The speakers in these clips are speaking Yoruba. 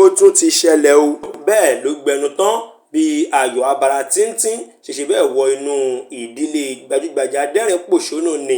ó tún ti ṣẹlẹ̀ o. Bẹ́ẹ̀ ló gbẹnu tán bí ayọ̀ abara tíntín ṣẹ̀ṣẹ̀ bẹ́ẹ̀ wọ inú ìdílé gbajúgbajà adẹ́rìn-pòṣónú ni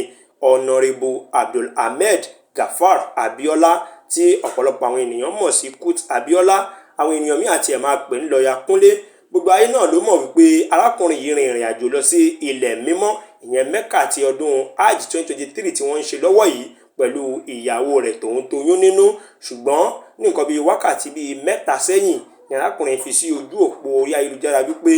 ọ̀nàrẹ́bù Abdulhamid Gafar Abiola tí ọ̀pọ̀lọpọ̀ àwọn ènìyàn mọ̀ sí Kut Abiola. Àwọn ènìyàn míì àti ẹ̀ máa pè ń lọ́ya Kúnlé. Gbogbo ayé náà ló mọ̀ wípé arákùnrin yìí rin ìrìn àjò lọ sí ilẹ̀ mímọ́ ìyẹn Mekka ti ọdún Hajj 2023 tí wọ́n ń ṣe lọ́wọ́ yìí pẹ̀lú ìyàwó rẹ̀ tòun toyún nínú. Ṣùgbọ́n ní nǹkan bíi wákàtí bíi 3 sẹ́yìn ni arákùnrin fi sí ojú òpó orí ayélujára wípé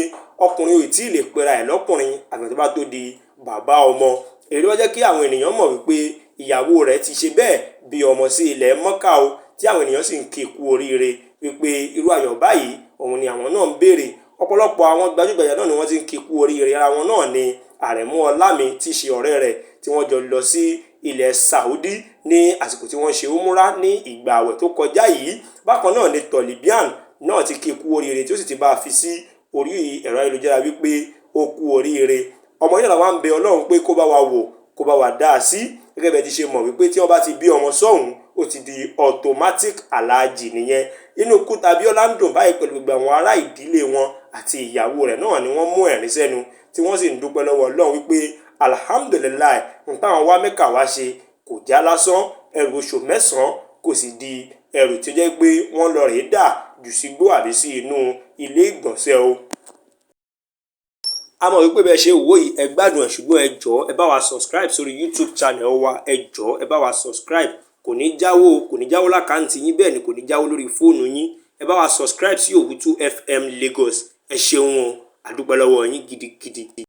ọkùnrin ò tí ì lè pera ẹ̀ lọ́kùnrin àgbẹ̀ tó bá tó di bàbá ọmọ. Èyí wá jẹ́ kí àwọn ènìyàn mọ̀ wípé ìyàwó rẹ̀ ti ṣe bẹ́ẹ̀ bí ọmọ sí ilẹ̀ Mọ́kà o, tí àwọn ènìyàn sì ń kí kú oríire wípé irú ayọ̀ báyìí òun ni àwọn náà ń béèrè. Ọ̀pọ̀lọpọ̀ àwọn gbajúgbajà náà ni wọ́n ti ń kí kú oríire. Ara wọn náà ni Àrẹ̀mú Ọlámi tí í ṣe ọ̀rẹ́ rẹ̀ tí wọ́n jọ lọ sí ilẹ̀ Saudi ní àsìkò tí wọ́n ṣe umura ní ìgbà àwẹ̀ tó kọjá yìí. Bákan náà ni Tolibian náà ti kí kú oríire tí ó sì ti bá a fi sí orí ẹ̀rọ ayélujára wípé ó kú oríire. Ọmọ yìí làwọn ń bẹ Ọlọ́run pé kó bá wa wò kó bá wa dá a sí. Gẹ́gẹ́ bí ẹ ti ṣe mọ̀ wípé tí wọ́n bá ti bí ọmọ sọ́hùn ó ti di automatic aláàjì nìyẹn. Inú Kut Abiola ń dùn báyìí pẹ̀lú gbogbo àwọn ará ìdílé wọn àti ìyàwó rẹ̀ náà ni wọ́n mú ẹ̀rín sẹ́nu tí wọ́n sì ń dúpẹ́ lọ́wọ́ Ọlọ́run wípé alhamdulilayi n táwọn wá Mẹ́kà wá ṣe kò já lásán, ẹrù oṣù 9 kò sì di ẹrù tí ó jẹ́ pé wọ́n lọ rèé dà jù sígbó àbí sí inú ilé ìgbọ̀nsẹ̀ o. A mọ̀ wípé bẹ́ẹ̀ ṣe wò yìí ẹ gbádùn ẹ̀, ṣùgbọ́n ẹ jọ̀ọ́ ẹ bá wa subscribe sórí YouTube channel wa. Ẹ jọ̀ọ́ ẹ bá wa subscribe. Kò ní jáwó lákàntì yín, bẹ́ẹ̀ ni kò ní jáwó lórí fóònù yín. Ẹ bá wa subscribe sí Owutu FM Lagos. Ẹ ṣeun o, a dúpẹ́ lọ́wọ́ yín gidigidi.